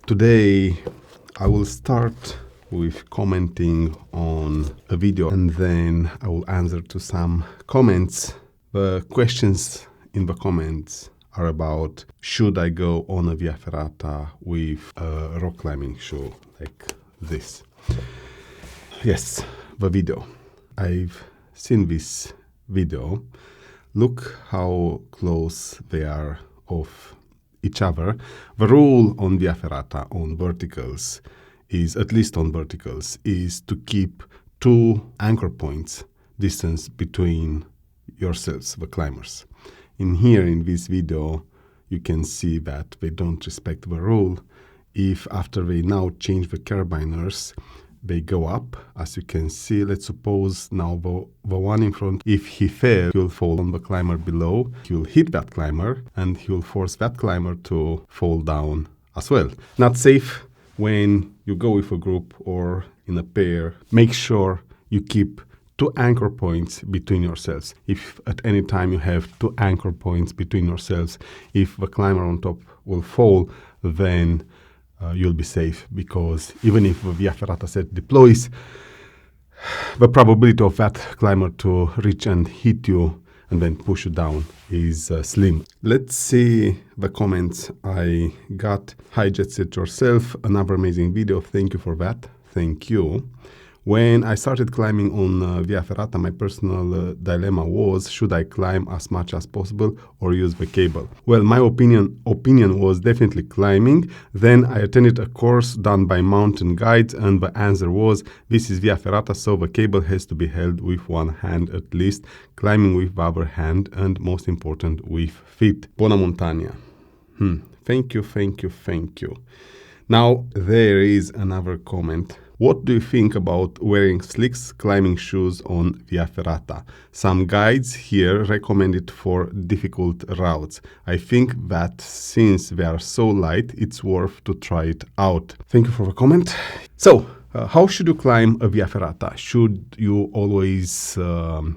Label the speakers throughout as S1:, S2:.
S1: Today I will start with commenting on a video and then I will answer to some comments. The questions in the comments are about, should I go on a Via Ferrata with a rock climbing shoe like this? Yes, the video. I've seen this video. Look how close they are of each other. The rule on Via Ferrata on verticals is, at least on verticals, is to keep 2 anchor points distance between yourselves, the climbers. In this video, you can see that they don't respect the rule. If after they now change the carabiners, they go up, as you can see. Let's suppose now the one in front, if he fails, he will fall on the climber below. He will hit that climber and he will force that climber to fall down as well. Not safe when you go with a group or in a pair. Make sure you keep 2 anchor points between yourselves. If at any time you have 2 anchor points between yourselves, if the climber on top will fall, then you'll be safe, because even if the Via Ferrata set deploys, the probability of that climber to reach and hit you and then push you down is slim. Let's see the comments I got. Hi, JetSetYourself, another amazing video. Thank you for that. Thank you. When I started climbing on Via Ferrata, my personal dilemma was, should I climb as much as possible or use the cable? Well, my opinion was definitely climbing. Then I attended a course done by mountain guides, and the answer was, this is Via Ferrata, so the cable has to be held with one hand at least, climbing with the other hand, and most important, with feet. Buona montagna. Thank you, thank you, thank you. Now, there is another comment. What do you think about wearing slicks climbing shoes on Via Ferrata? Some guides here recommend it for difficult routes. I think that since they are so light, it's worth to try it out. Thank you for the comment. So, how should you climb a Via Ferrata? Should you always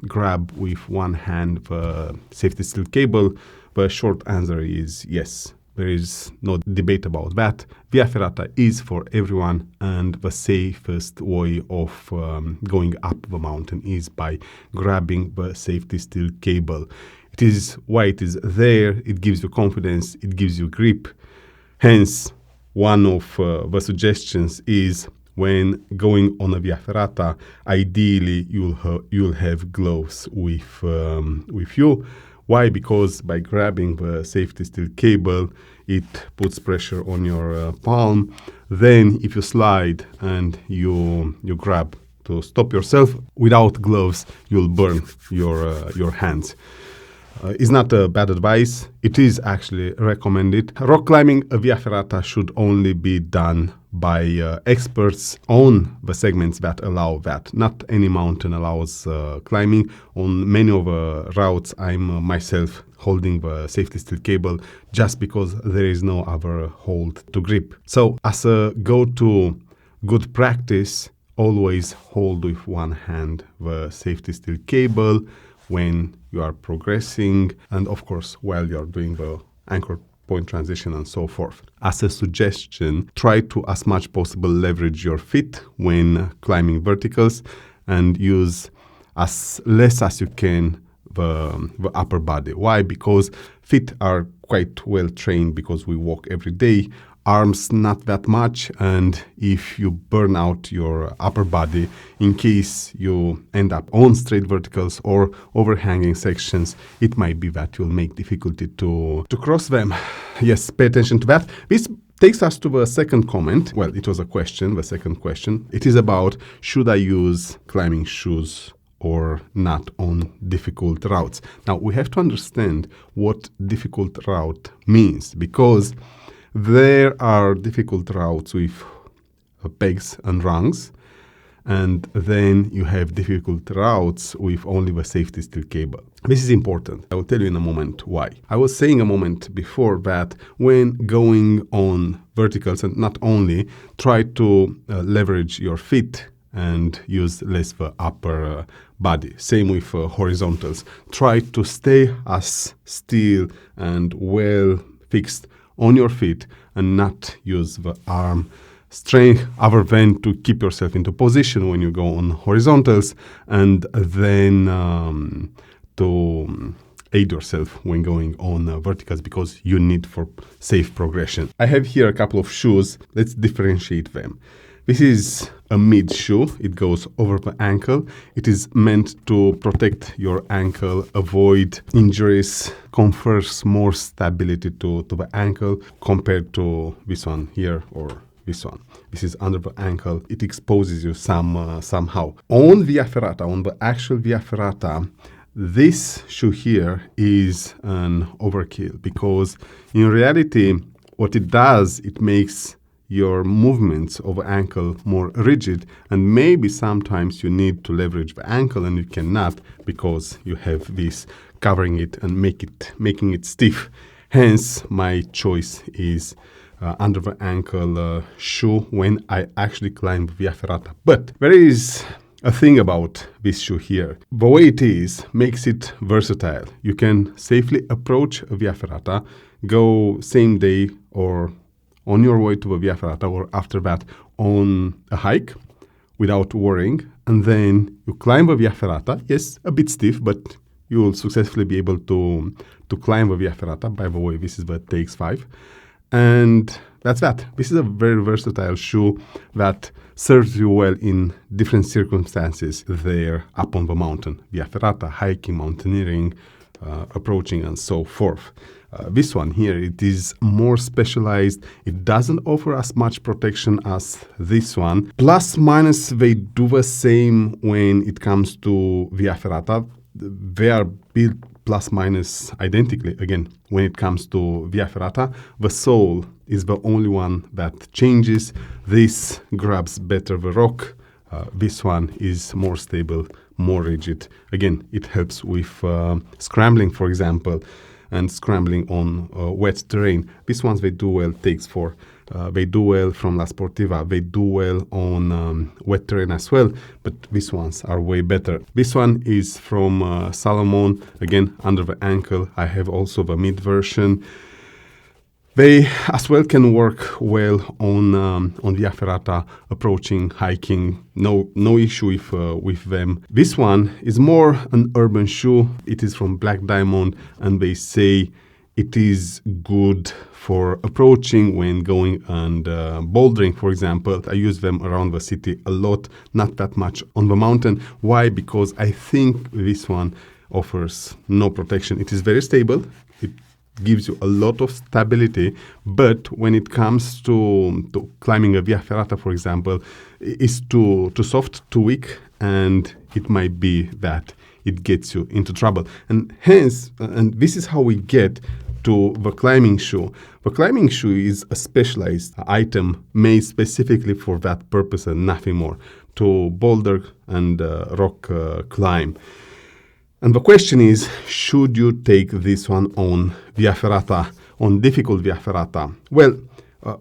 S1: grab with one hand the safety steel cable? The short answer is yes. There is no debate about that. Via Ferrata is for everyone, and the safest way of going up the mountain is by grabbing the safety steel cable. It is why it is there. It gives you confidence. It gives you grip. Hence, one of the suggestions is, when going on a Via Ferrata, ideally you'll have gloves with you. Why? Because by grabbing the safety steel cable, it puts pressure on your palm. Then if you slide and you grab to stop yourself, without gloves, you'll burn your hands. It's not a bad advice. It is actually recommended. Rock climbing a Via Ferrata should only be done by experts on the segments that allow that. Not any mountain allows climbing. On many of the routes, I'm myself holding the safety steel cable just because there is no other hold to grip. So as a go-to good practice, always hold with one hand the safety steel cable when you are progressing, and of course while you are doing the anchor point transition and so forth. As a suggestion, try to as much possible leverage your feet when climbing verticals and use as less as you can the upper body. Why? Because feet are quite well trained because we walk every day. Arms not that much, and if you burn out your upper body, in case you end up on straight verticals or overhanging sections, it might be that you'll make difficulty to cross them. Yes, pay attention to that. This takes us to the second comment. Well, it was a question, the second question. It is about, should I use climbing shoes or not on difficult routes? Now, we have to understand what difficult route means, because there are difficult routes with pegs and rungs, and then you have difficult routes with only the safety steel cable. This is important. I will tell you in a moment why. I was saying a moment before that when going on verticals, and not only, try to leverage your feet and use less the upper body. Same with horizontals. Try to stay as still and well fixed on your feet and not use the arm strength other than to keep yourself into position when you go on horizontals, and then to aid yourself when going on verticals, because you need for safe progression. I have here a couple of shoes. Let's differentiate them. This is a mid shoe. It goes over the ankle. It is meant to protect your ankle, avoid injuries, confers more stability to the ankle compared to this one here or this one. This is under the ankle. It exposes you somehow. On Via Ferrata, on the actual Via Ferrata, this shoe here is an overkill, because in reality, what it does, it makes your movements of the ankle more rigid, and maybe sometimes you need to leverage the ankle and you cannot because you have this covering it and making it stiff. Hence, my choice is under the ankle shoe when I actually climb Via Ferrata. But there is a thing about this shoe here. The way it is makes it versatile. You can safely approach a Via Ferrata, go same day or on your way to a Via Ferrata, or after that on a hike without worrying, and then you climb a Via Ferrata. Yes, a bit stiff, but you will successfully be able to climb a Via Ferrata. By the way, this is the TX5. And that's that. This is a very versatile shoe that serves you well in different circumstances there up on the mountain. Via Ferrata, hiking, mountaineering, approaching, and so forth. This one here, it is more specialized. It doesn't offer as much protection as this one. Plus, minus, they do the same when it comes to Via Ferrata. They are built plus minus identically. Again, when it comes to Via Ferrata, the sole is the only one that changes. This grabs better the rock. This one is more stable, more rigid. Again, it helps with scrambling, for example, and scrambling on wet terrain. These ones, they do well, takes for. They do well from La Sportiva. They do well on wet terrain as well, but these ones are way better. This one is from Salomon, again, under the ankle. I have also the mid version. They as well can work well on Via Ferrata, approaching, hiking. No issue with them. This one is more an urban shoe. It is from Black Diamond, and they say it is good for approaching when going and bouldering, for example. I use them around the city a lot, not that much on the mountain. Why? Because I think this one offers no protection. It is very stable. It gives you a lot of stability, but when it comes to climbing a Via Ferrata, for example, it's too soft, too weak, and it might be that it gets you into trouble. And hence, and this is how we get to the climbing shoe. The climbing shoe is a specialized item made specifically for that purpose and nothing more, to boulder and rock climb. And the question is, should you take this one on Via Ferrata, on difficult Via Ferrata? Well,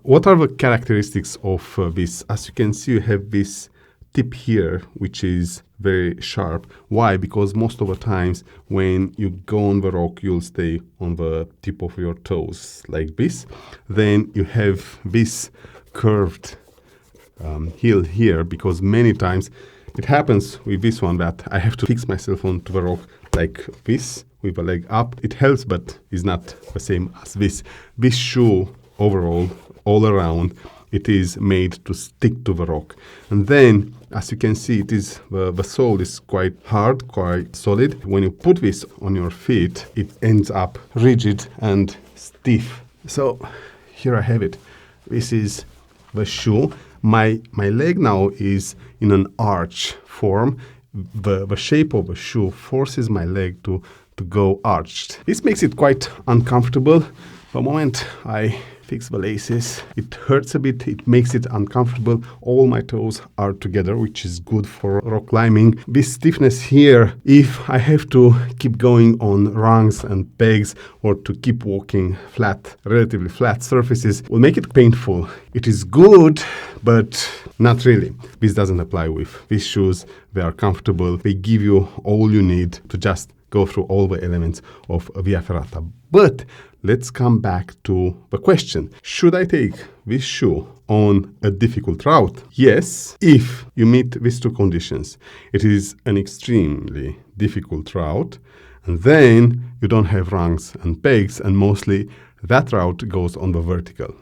S1: what are the characteristics of this? As you can see, you have this tip here, which is very sharp. Why? Because most of the times when you go on the rock, you'll stay on the tip of your toes like this. Then you have this curved heel here, because many times it happens with this one that I have to fix myself onto the rock like this with the leg up. It helps, but is not the same as this. This shoe overall, all around, it is made to stick to the rock. And then, as you can see, it is the sole is quite hard, quite solid. When you put this on your feet, it ends up rigid and stiff. So here I have it. This is the shoe. My leg now is in an arch form. The shape of the shoe forces my leg to go arched. This makes it quite uncomfortable. The moment I fix the laces, it hurts a bit, it makes it uncomfortable. All my toes are together, which is good for rock climbing. This stiffness here, if I have to keep going on rungs and pegs or to keep walking flat, relatively flat surfaces, will make it painful. It is good, but not really. This doesn't apply with these shoes. They are comfortable. They give you all you need to just go through all the elements of Via Ferrata. But let's come back to the question. Should I take this shoe on a difficult route? Yes, if you meet these two conditions. It is an extremely difficult route, and then you don't have rungs and pegs, and mostly that route goes on the vertical.